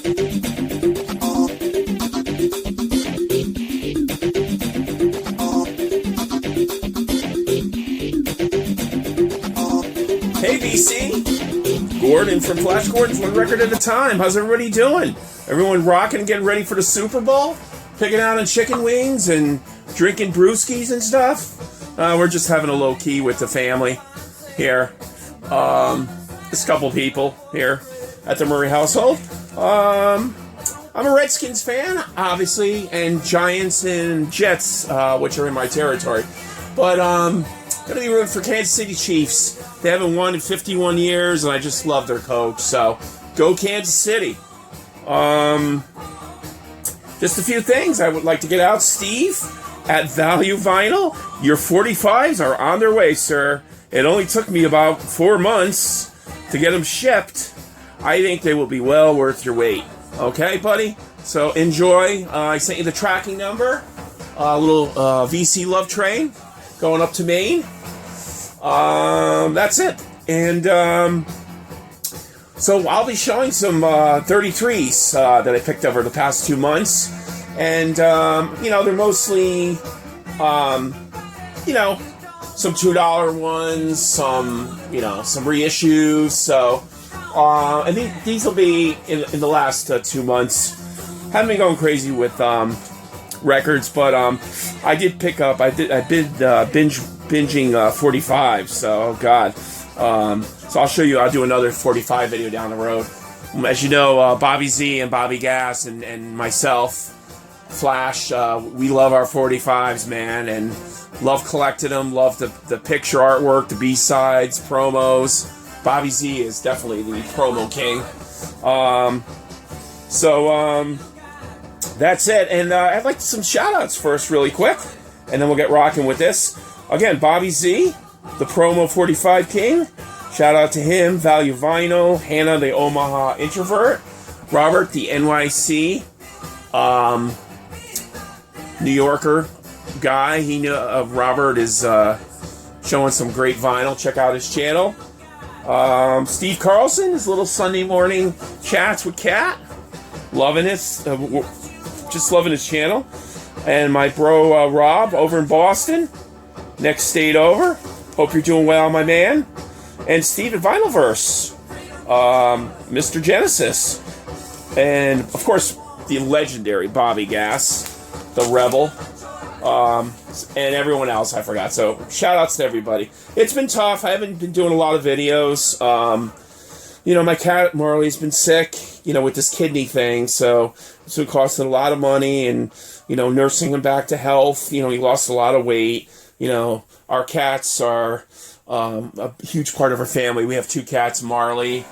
Hey BC, Gordon from Flash Gordon's One Record at a Time. How's everybody doing? Everyone rocking and getting ready for the Super Bowl? Picking out on chicken wings and drinking brewskis and stuff? We're just having a low key with the family here. Just a couple people here at the Murray household. I'm a Redskins fan, obviously, and Giants and Jets, which are in my territory. But gonna be rooting for Kansas City Chiefs. They haven't won in 51 years, and I just love their coach. So, go Kansas City. Just a few things I would like to get out. Steve, at Value Vinyl, your 45s are on their way, sir. It only took me about 4 months to get them shipped. I think they will be well worth your wait. Okay, buddy? So, enjoy. I sent you the tracking number. A little VC Love Train going up to Maine. That's it. And so I'll be showing some 33s that I picked over the past 2 months. And, they're mostly, some $2 ones, some reissues. So I think these will be in the last 2 months. Haven't been going crazy with records, but I did pick up, binging 45, so oh god. So I'll show you, I'll do another 45 video down the road. As you know, Bobby Z and Bobby Gas and myself, Flash, we love our 45s, man, and love collecting them, love the picture artwork, the B-sides, promos. Bobby Z is definitely the promo king. That's it, and I'd like some shout-outs first really quick, and then we'll get rocking with this. Again, Bobby Z, the promo 45 king. Shout out to him. Value Vinyl. Hannah, the Omaha introvert. Robert, the NYC New Yorker guy. He knew Robert is showing some great vinyl. Check out his channel. Steve Carlson, his little Sunday morning chats with Kat. Loving it. Just loving his channel. And my bro Rob over in Boston. Next state over. Hope you're doing well, my man. And Steve at Vinylverse. Mr. Genesis. And, of course, the legendary Bobby Gas. The Rebel. And everyone else I forgot. So, shout-outs to everybody. It's been tough. I haven't been doing a lot of videos. My cat, Marley's been sick, with this kidney thing. So, it's been costing a lot of money. And, nursing him back to health. He lost a lot of weight. Our cats are a huge part of our family. We have 2 cats, Marley,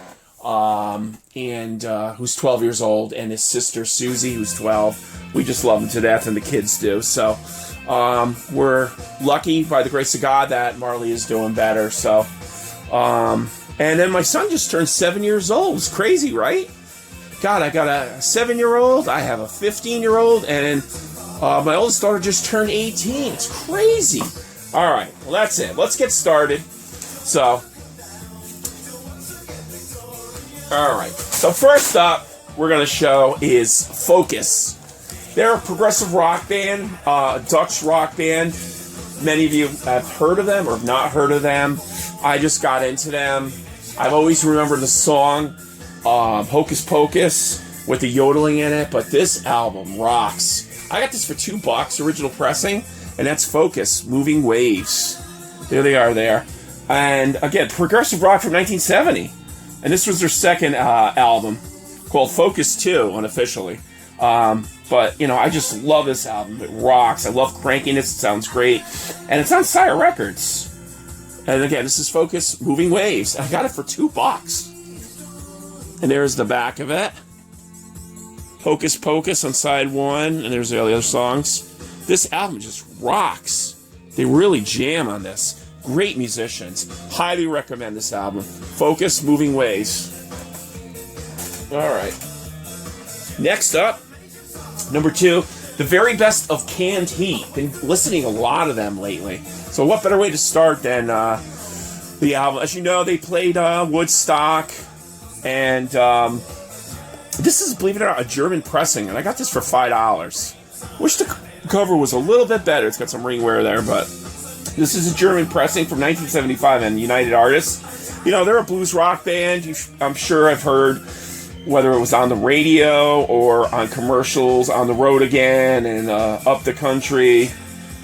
and who's 12 years old, and his sister, Susie, who's 12. We just love them to death, and the kids do. So we're lucky, by the grace of God, that Marley is doing better. So, and then my son just turned 7 years old. It's crazy, right? God, I got a 7-year-old. I have a 15-year-old, and my oldest daughter just turned 18. It's crazy. All right, well, that's it. Let's get started. So, all right. So first up, we're going to show is Focus. They're a progressive rock band, Dutch rock band. Many of you have heard of them or have not heard of them. I just got into them. I've always remembered the song Hocus Pocus with the yodeling in it, but this album rocks. I got this for $2, original pressing, and that's Focus, Moving Waves. There they are there. And again, progressive rock from 1970. And this was their second album, called Focus 2, unofficially. But, I just love this album. It rocks. I love crankiness. It sounds great. And it's on Sire Records. And again, this is Focus, Moving Waves. I got it for $2. And there's the back of it. Hocus Pocus on side 1, and there's all the other songs. This album just rocks. They really jam on this. Great musicians. Highly recommend this album. Focus, Moving Waves. All right. Next up, number 2, the very best of Canned Heat. Been listening a lot of them lately. So what better way to start than the album? As you know, they played Woodstock, and This is, believe it or not, a German pressing, and I got this for $5. Wish the cover was a little bit better. It's got some ringware there, but this is a German pressing from 1975 and United Artists. You know, they're a blues rock band. I'm sure I've heard, whether it was on the radio or on commercials, On the Road Again and Up the Country.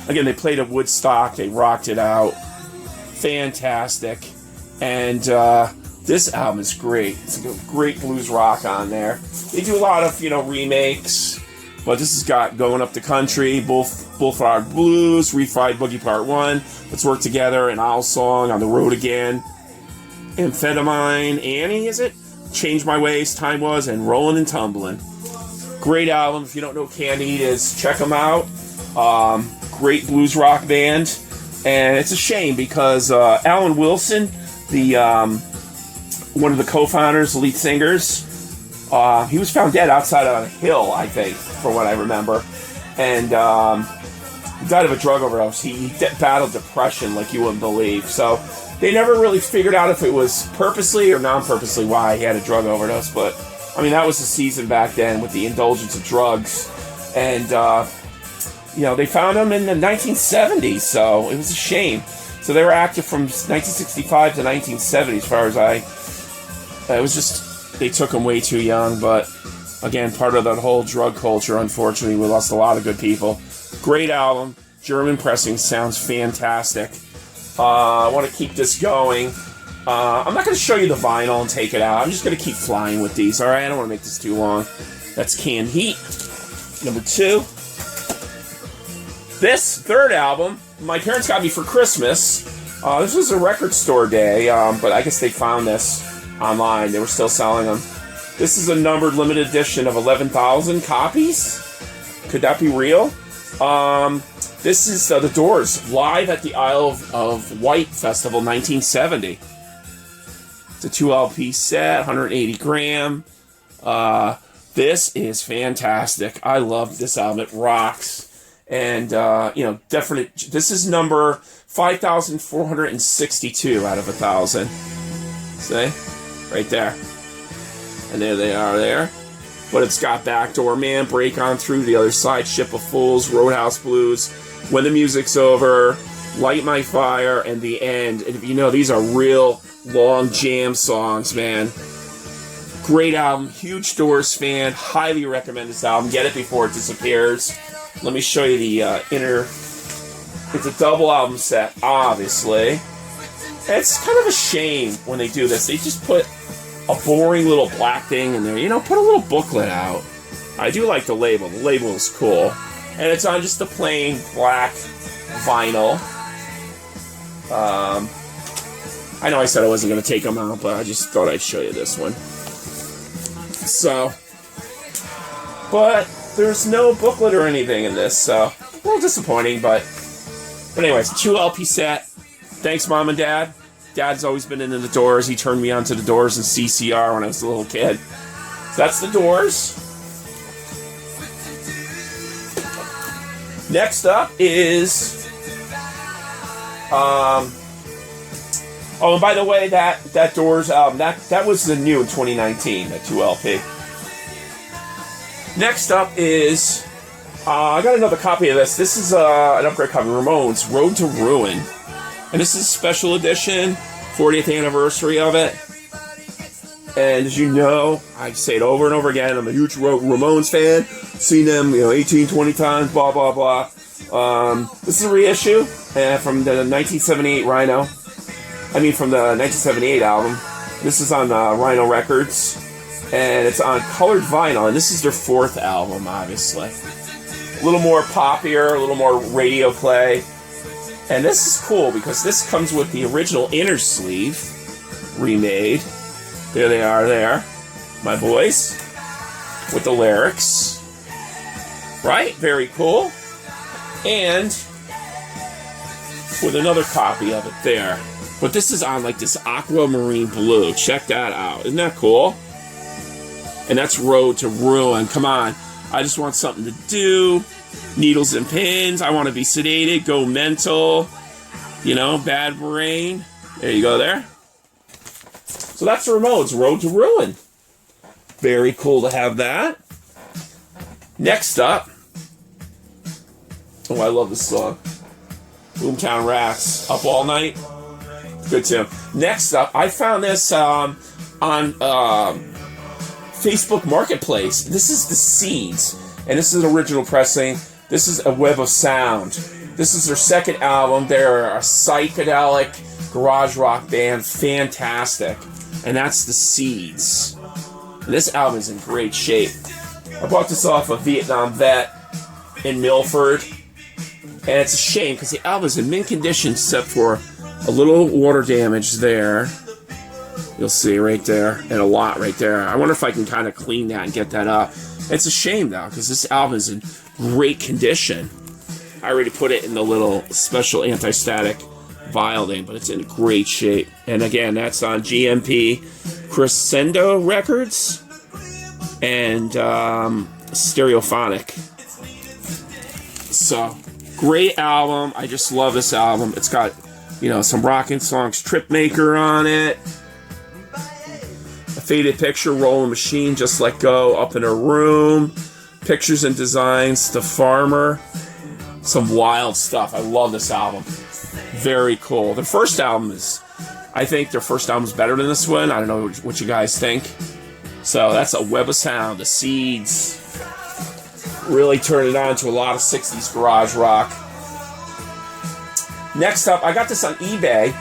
Again, they played at Woodstock. They rocked it out. Fantastic. And this album is great. It's a great blues rock on there. They do a lot of, remakes. But this has got Going Up the Country, Bullfrog Blues, Refried Boogie Part 1, Let's Work Together, An Owl Song, On the Road Again, Amphetamine, Annie, is it? Change My Ways, Time Was, and Rollin' and Tumblin'. Great album. If you don't know what Candide is, check them out. Great blues rock band. And it's a shame because Alan Wilson, the one of the co-founders, lead singers, he was found dead outside on a hill, I think, from what I remember. And he died of a drug overdose. He battled depression like you wouldn't believe. So they never really figured out if it was purposely or non-purposely why he had a drug overdose. But, I mean, that was the season back then with the indulgence of drugs. And, they found him in the 1970s, so it was a shame. So they were active from 1965 to 1970 as far as it was just, they took him way too young. But, again, part of that whole drug culture, unfortunately, we lost a lot of good people. Great album. German pressing sounds fantastic. I want to keep this going. I'm not going to show you the vinyl and take it out. I'm just going to keep flying with these, all right? I don't want to make this too long. That's Canned Heat. Number 2. This third album, my parents got me for Christmas. This was a record store day, but I guess they found this online. They were still selling them. This is a numbered limited edition of 11,000 copies. Could that be real? This is The Doors, live at the Isle of Wight Festival, 1970. It's a 2 LP set, 180 gram. This is fantastic. I love this album. It rocks. And, definite. This is number 5,462 out of 1,000. See? Right there. And there they are there. But it's got Backdoor Man, Break On Through, The Other Side, Ship of Fools, Roadhouse Blues, When the Music's Over, Light My Fire, and The End. And these are real long jam songs, man. Great album. Huge Doors fan. Highly recommend this album. Get it before it disappears. Let me show you the inner. It's a double album set, obviously. And it's kind of a shame when they do this. They just put a boring little black thing in there. Put a little booklet out. I do like the label. The label is cool. And it's on just a plain black vinyl. I know I said I wasn't going to take them out, but I just thought I'd show you this one. So, but there's no booklet or anything in this, so a little disappointing, but anyways, 2 LP set. Thanks, Mom and Dad. Dad's always been into the Doors. He turned me on to the Doors and CCR when I was a little kid. So that's the Doors. Next up is and by the way, that Doors album, that was the new in 2019, that 2 LP. Next up is, I got another copy of this. This is an upgrade copy, Ramones, Road to Ruin. And this is a special edition, 40th anniversary of it. And as you know, I say it over and over again, I'm a huge Ramones fan. Seen them, 18, 20 times, blah, blah, blah. This is a reissue from the 1978 Rhino. From the 1978 album. This is on Rhino Records. And it's on colored vinyl. And this is their 4th album, obviously. A little more poppier, a little more radio play. And this is cool because this comes with the original inner sleeve remade. There they are there. My boys. With the lyrics. Right? Very cool. And with another copy of it there. But this is on like this aquamarine blue. Check that out. Isn't that cool? And that's Road to Ruin. Come on. I just want something to do. Needles and pins. I want to be sedated. Go mental. Bad brain. There you go there. So that's the Ramones. Road to Ruin. Very cool to have that. Next up, oh, I love this song. Boomtown Rats, Up All Night. Good tune. Next up, I found this on Facebook Marketplace. This is The Seeds, and this is an original pressing. This is A Web of Sound. This is their second album. They're a psychedelic garage rock band. Fantastic. And that's The Seeds. And this album is in great shape. I bought this off a Vietnam vet in Milford. And it's a shame because the album is in mint condition except for a little water damage there. You'll see right there. And a lot right there. I wonder if I can kind of clean that and get that up. It's a shame though because this album is in great condition. I already put it in the little special anti-static vial thing, but it's in great shape. And again, that's on GMP Crescendo Records and Stereophonic. So, great album. I just love this album. It's got, you know, some rockin' songs, Trip Maker on it. A Faded Picture, Rolling Machine, Just Let Go, Up in a Room. Pictures and Designs, The Farmer. Some wild stuff. I love this album. Very cool. The first album is, I think their first album is better than this one. I don't know what you guys think. So that's A Web of Sound, The Seeds. Really turned it on to a lot of 60s garage rock. Next up, I got this on eBay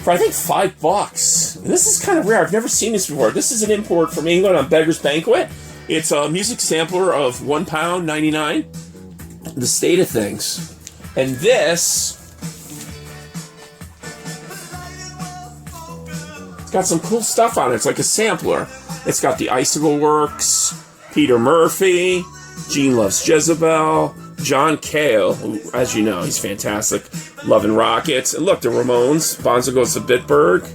for I think $5. And this is kind of rare. I've never seen this before. This is an import from England on Beggar's Banquet. It's a music sampler of £1.99. The State of Things. And this, it's got some cool stuff on it. It's like a sampler. It's got the Icicle Works, Peter Murphy, Gene Loves Jezebel, John Cale, who, as you know, he's fantastic, Lovin' Rockets. And look, the Ramones, Bonzo Goes to Bitburg.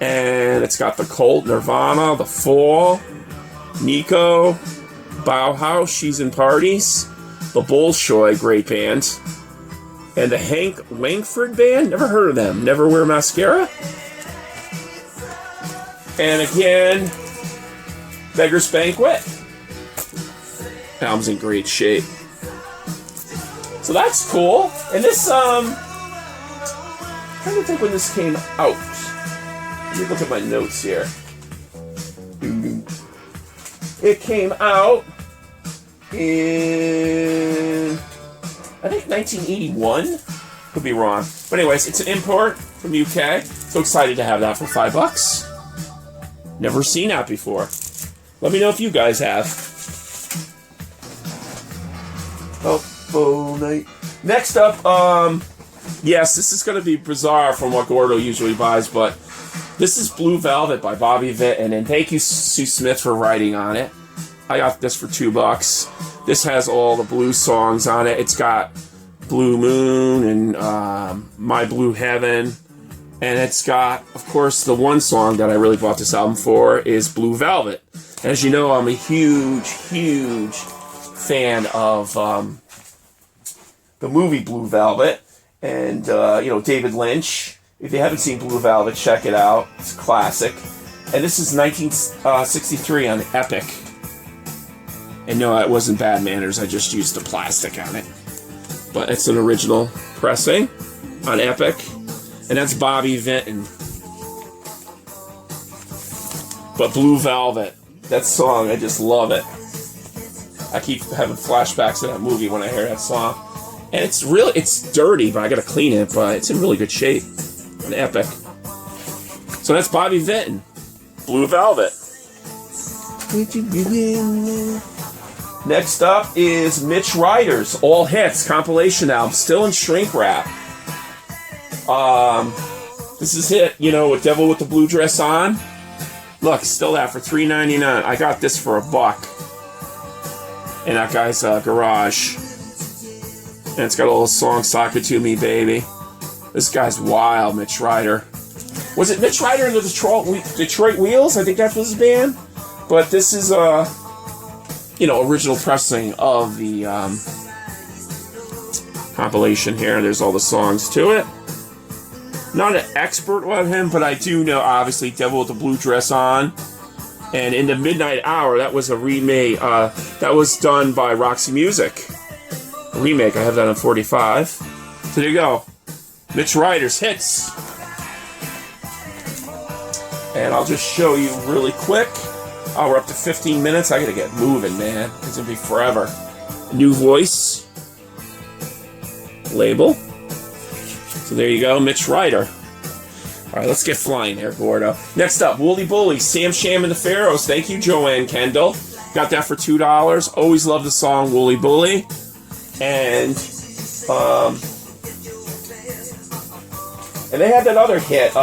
And it's got the Cult, Nirvana, The Fall, Nico, Bauhaus, She's in Parties, the Bolshoi, great band, and the Hank Langford Band, never heard of them, Never Wear Mascara. And again, Beggar's Banquet. Album's in great shape. So that's cool. And this, I'm trying to think when this came out. Let me look at my notes here. It came out in, I think, 1981. Could be wrong. But anyways, it's an import from UK. So excited to have that for $5. Never seen that before. Let me know if you guys have. Oh, night. Next up, yes, this is going to be bizarre from what Gordo usually buys, but this is Blue Velvet by Bobby Vinton, and thank you, Sue Smith, for writing on it. I got this for $2. This has all the blues songs on it. It's got Blue Moon and My Blue Heaven. And it's got, of course, the one song that I really bought this album for is Blue Velvet. As you know, I'm a huge, huge fan of the movie Blue Velvet. And, David Lynch. If you haven't seen Blue Velvet, check it out. It's a classic. And this is 1963 on Epic. And no, it wasn't Bad Manners. I just used the plastic on it. But it's an original pressing on Epic. And that's Bobby Vinton. But Blue Velvet, that song, I just love it. I keep having flashbacks to that movie when I hear that song. And it's dirty, but I gotta clean it, but it's in really good shape. On Epic. So that's Bobby Vinton. Blue Velvet. Next up is Mitch Ryder's All Hits compilation album, still in shrink wrap. This is it, with Devil with the Blue Dress On. Look, still that for $3.99. I got this for $1 in that guy's garage. And it's got a little song, Sock It To Me, Baby. This guy's wild, Mitch Ryder. Was it Mitch Ryder and the Detroit Wheels? I think that was his band. But this is original pressing of the compilation here. There's all the songs to it. Not an expert on him, but I do know, obviously, Devil with the Blue Dress On. And In the Midnight Hour, that was a remake. That was done by Roxy Music. A remake. I have that on 45. So there you go. Mitch Ryder's hits. And I'll just show you really quick. Oh, we're up to 15 minutes. I gotta get moving, man. It's gonna be forever. New Voice label. So there you go, Mitch Ryder. All right, let's get flying here, Gordo. Next up, Wooly Bully, Sam Sham and the Pharaohs. Thank you, Joanne Kendall. Got that for $2. Always love the song Wooly Bully. And they had that other hit,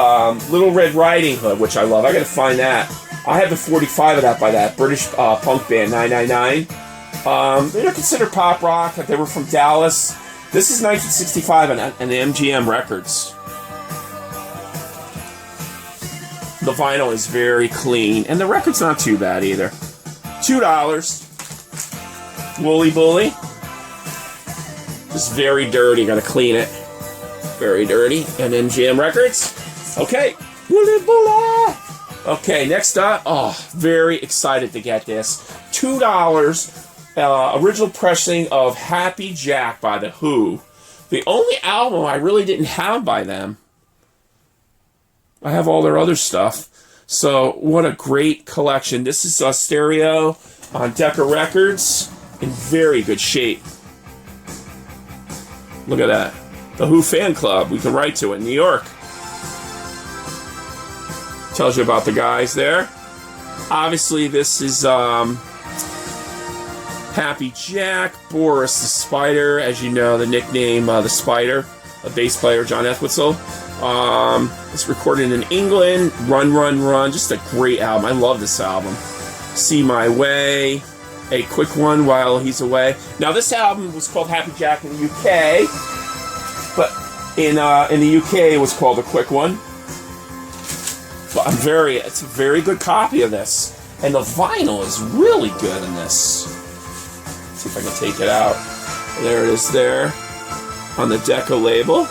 Little Red Riding Hood, which I love. I gotta find that. I have the 45 of that by that British punk band, 999. They're considered pop rock. They were from Dallas. This is 1965 and the MGM Records. The vinyl is very clean, and the record's not too bad either. $2. Wooly Bully. Just very dirty. Gotta clean it. Very dirty. And MGM Records. Okay. Wooly Bully. Okay, next up. Oh, very excited to get this. $2. Original pressing of Happy Jack by The Who. The only album I really didn't have by them. I have all their other stuff. So, what a great collection. This is a stereo on Decca Records in very good shape. Look at that. The Who Fan Club. We can write to it. New York. Tells you about the guys there. Obviously, this is Happy Jack, Boris the Spider, as you know, the nickname the Spider, a bass player, John Entwistle. It's recorded in England. Run, Run, Run. Just a great album. I love this album. See My Way. A quick one while he's away. Now, this album was called Happy Jack in the UK, but in the UK it was called A Quick One. But it's a very good copy of this, and the vinyl is really good in this. Let's see if I can take it out. There it is there on the Decca label.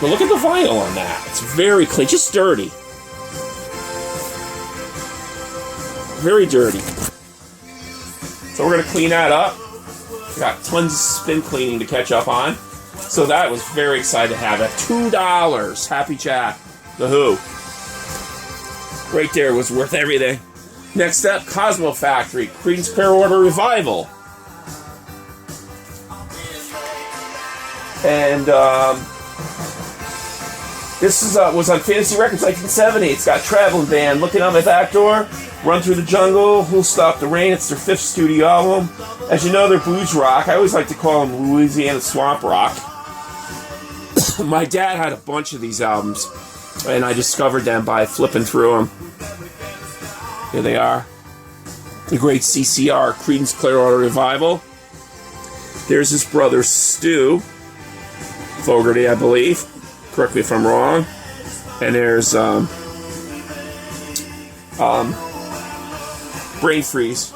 But look at the vinyl on that. It's very clean, just dirty. Very dirty. So we're going to clean that up. We got tons of spin cleaning to catch up on. So that was very excited to have that. $2. Happy Jack. The Who. Right there was worth everything. Next up, Cosmo Factory. Creedence Clearwater Revival. And this was on Fantasy Records 1970. It's got Traveling Band, Looking Out My Back Door, Run Through the Jungle, Who'll Stop the Rain. It's their 5th studio album. As you know, they're blues rock. I always like to call them Louisiana swamp rock. My dad had a bunch of these albums, and I discovered them by flipping through them. Here they are. The great CCR, Creedence Clearwater Revival. There's his brother Stu Fogerty, I believe. Correct me if I'm wrong. And there's Brain Freeze.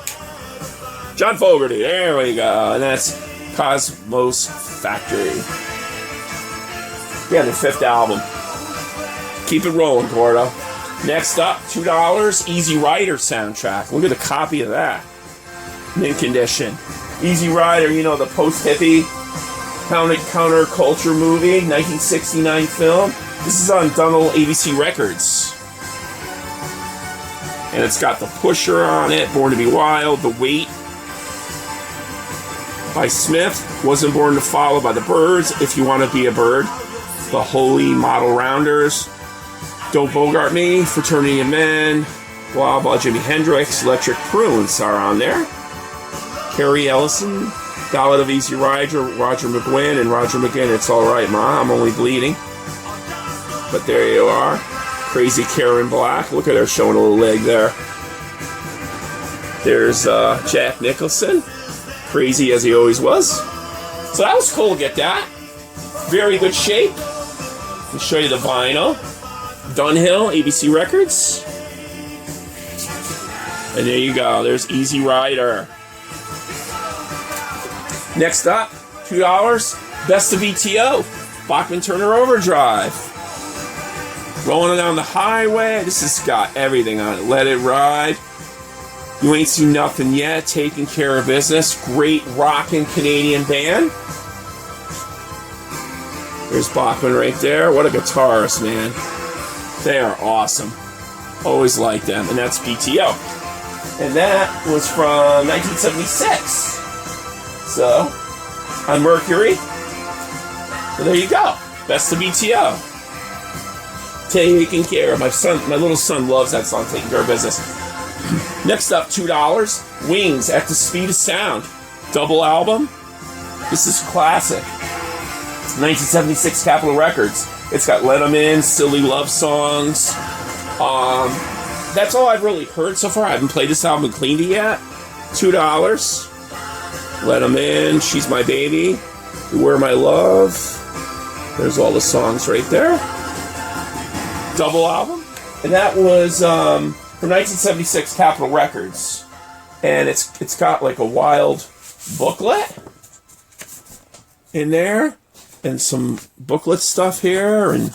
John Fogerty, there we go. And that's Cosmos Factory. Yeah, their 5th album. Keep it rolling, Gordo. Next up, $2, Easy Rider soundtrack. Look at the copy of that. Mint condition. Easy Rider, you know, the post-hippie counter-culture movie, 1969 film. This is on Dunnell ABC Records. And it's got The Pusher on it, Born to Be Wild, The Weight by Smith, Wasn't Born to Follow by The Byrds, If You Want to Be a Bird, The Holy Model Rounders, Don't Bogart Me, Fraternity of Men, blah blah, Jimi Hendrix, Electric Prunes are on there. Carrie Ellison, Ballad of Easy Rider, Roger McGuinn, and Roger McGinn, It's Alright Ma, I'm Only Bleeding. But there you are. Crazy Karen Black. Look at her showing a little leg there. There's Jack Nicholson. Crazy as he always was. So that was cool to get that. Very good shape. I'll show you the vinyl. Dunhill, ABC Records. And there you go. There's Easy Rider. Next up, $2, Best of ETO, Bachman Turner Overdrive. Rolling Down the Highway. This has got everything on it. Let It Ride. You Ain't Seen Nothing Yet. Taking Care of Business. Great rockin' Canadian band. There's Bachman right there. What a guitarist, man. They are awesome. Always liked them. And that's BTO. And that was from 1976. So, on Mercury. So there you go. Best of BTO. Taking Care of. My little son loves that song, Taking Care of Business. Next up, $2. Wings, At the Speed of Sound. Double album. This is classic. 1976 Capitol Records. It's got Let 'Em In, Silly Love Songs. That's all I've really heard so far. I haven't played this album and cleaned it yet. $2. Let 'Em In, She's My Baby, Beware My Love. There's all the songs right there. Double album. And that was from 1976 Capitol Records. And it's got like a wild booklet in there. And some booklet stuff here and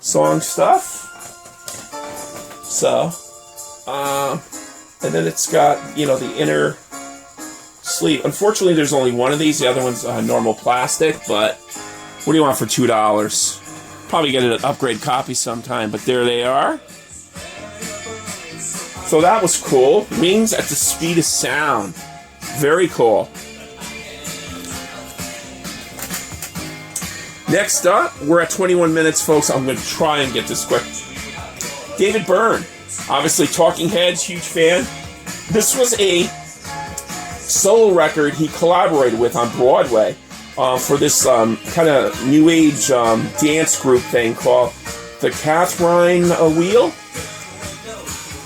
song stuff. So, and then it's got, the inner sleeve. Unfortunately, there's only one of these. The other one's normal plastic, but what do you want for $2? Probably get an upgrade copy sometime, but there they are. So that was cool. Wings at the Speed of Sound. Very cool. Next up, we're at 21 minutes, folks. I'm going to try and get this quick. David Byrne, obviously Talking Heads, huge fan. This was a solo record he collaborated with on Broadway for this kind of new age dance group thing called the Catherine Wheel.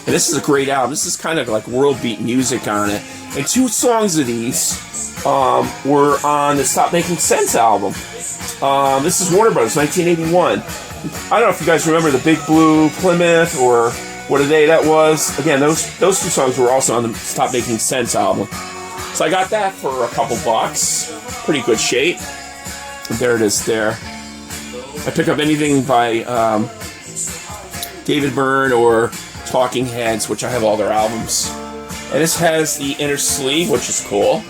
And this is a great album. This is kind of like world beat music on it. And 2 songs of these were on the Stop Making Sense album. This is Warner Brothers, 1981. I don't know if you guys remember the Big Blue Plymouth or what a day that was. Again, those 2 songs were also on the Stop Making Sense album. So I got that for a couple bucks. Pretty good shape. And there it is there. I pick up anything by David Byrne or Talking Heads, which I have all their albums. And this has the inner sleeve, which is cool.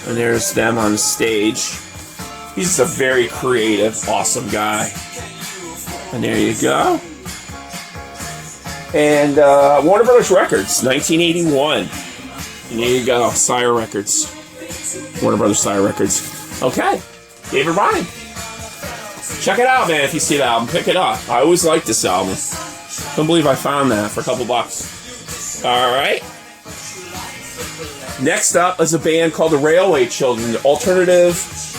And there's them on the stage. He's a very creative, awesome guy. And there you go. And Warner Brothers Records, 1981. And there you go, Sire Records. Warner Brothers Sire Records. Okay, David Byrne. Check it out, man, if you see the album. Pick it up. I always liked this album. Couldn't believe I found that for a couple bucks. All right. Next up is a band called the Railway Children. Alternative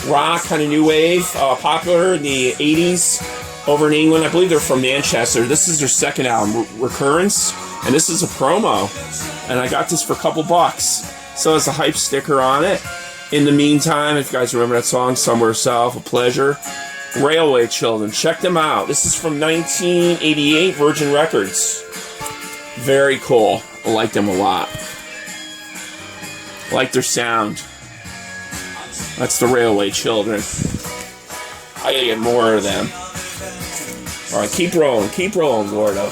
rock, kind of new wave, popular in the 80s over in England. I believe they're from Manchester. This is their second album, Recurrence, and this is a promo. And I got this for a couple bucks. So there's a hype sticker on it. In the meantime, if you guys remember that song, Somewhere South, A Pleasure, Railway Children, check them out. This is from 1988, Virgin Records. Very cool. I like them a lot. I like their sound. That's the Railway Children. I gotta get more of them. Alright, keep rolling, Gordo.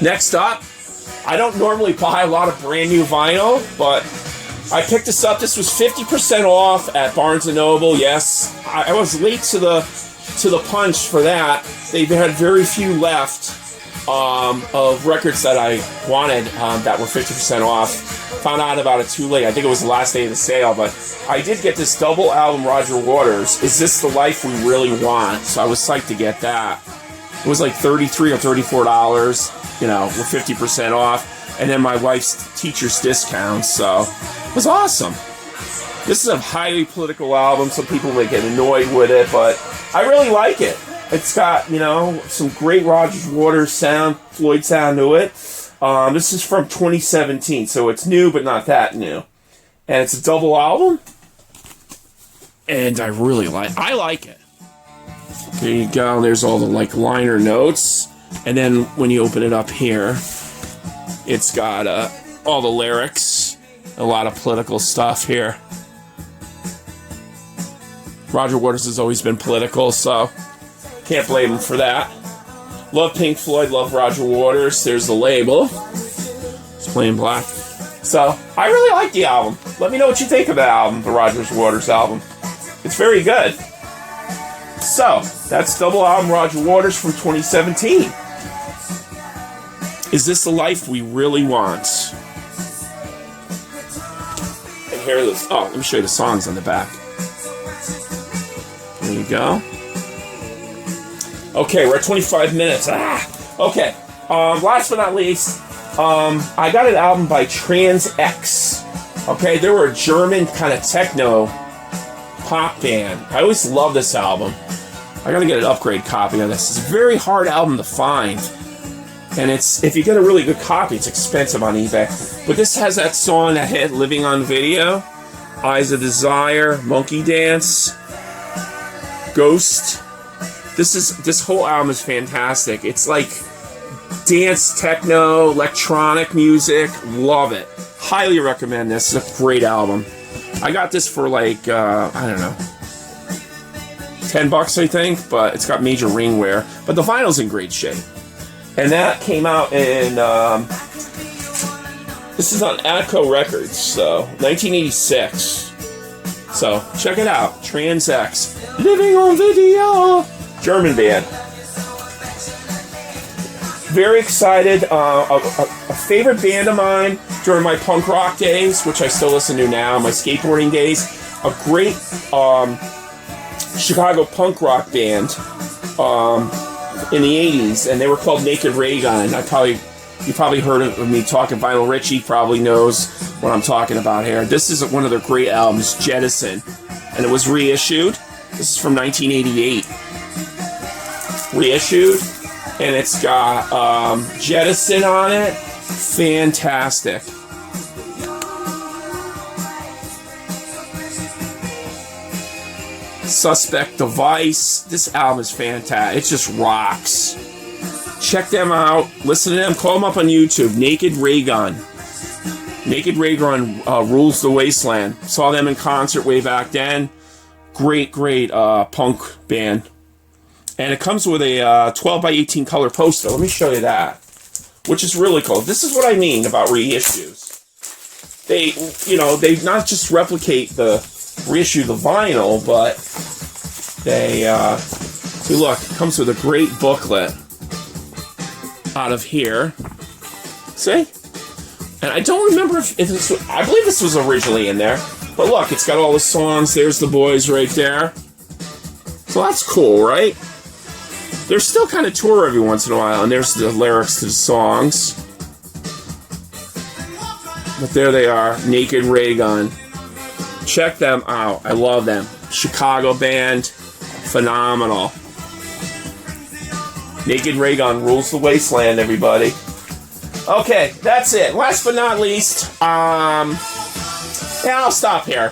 Next up, I don't normally buy a lot of brand new vinyl, but I picked this up. This was 50% off at Barnes & Noble. Yes, I was late to the punch for that. They had very few left of records that I wanted that were 50% off. Found out about it too late. I think it was the last day of the sale, but I did get this double album, Roger Waters, Is This the Life We Really Want? So I was psyched to get that. It was like $33 or $34, with 50% off. And then my wife's teacher's discount, so it was awesome. This is a highly political album. Some people may get annoyed with it, but I really like it. It's got, some great Roger Waters sound, Floyd sound to it. This is from 2017, so it's new, but not that new. And it's a double album. And I like it. There you go. There's all the, liner notes. And then when you open it up here, it's got all the lyrics. A lot of political stuff here. Roger Waters has always been political, so Can't blame him for that. Love Pink Floyd, love Roger Waters. There's the label. It's plain black. So, I really like the album. Let me know what you think of the album, the Roger Waters album. It's very good. So, that's double album Roger Waters from 2017. Is this the life we really want? And here are the, oh, let me show you the songs on the back. There you go. Okay, we're at 25 minutes. Okay. Last but not least, I got an album by Trans X. Okay, they were a German kind of techno pop band. I always love this album. I gotta get an upgrade copy of this. It's a very hard album to find. And it's, if you get a really good copy, it's expensive on eBay. But this has that song that hit, Living on Video, Eyes of Desire, Monkey Dance, Ghost. This whole album is fantastic. It's like dance, techno, electronic music. Love it. Highly recommend this. It's a great album. I got this for like, I don't know, $10 I think, but it's got major ringware. But the vinyl's in great shape. And that came out in, this is on Atco Records, so 1986. So check it out. Trans X. Living on Video. German band. Very excited. A favorite band of mine during my punk rock days, which I still listen to now, my skateboarding days. A great Chicago punk rock band in the 80s, and they were called Naked Ray Gun. You probably heard of me talking. Vinyl Richie probably knows what I'm talking about here. This is one of their great albums, Jettison, and it was reissued. This is from 1988. Reissued, and it's got Jettison on it. Fantastic. Suspect Device. This album is fantastic. It just rocks. Check them out. Listen to them. Call them up on YouTube. Naked Ray Gun. Naked Ray Gun rules the wasteland. Saw them in concert way back then. Great punk band. And it comes with a 12 by 18 color poster. Let me show you that. Which is really cool. This is what I mean about reissues. They not just reissue the vinyl, but they, see, look, it comes with a great booklet out of here. See? And I don't remember if this was, I believe this was originally in there. But look, it's got all the songs. There's the boys right there. So that's cool, right? They're still kind of tour every once in a while, and there's the lyrics to the songs. But there they are, Naked Ray Gun. Check them out. I love them. Chicago band. Phenomenal. Naked Ray Gun rules the wasteland, everybody. Okay, that's it. Last but not least, yeah, I'll stop here.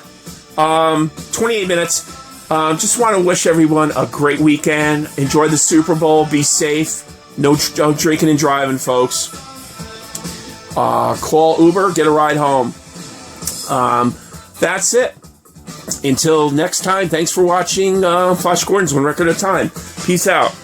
28 minutes. Just want to wish everyone a great weekend. Enjoy the Super Bowl. Be safe. No drinking and driving, folks. Call Uber. Get a ride home. That's it. Until next time, thanks for watching Flash Gordon's One Record at a Time. Peace out.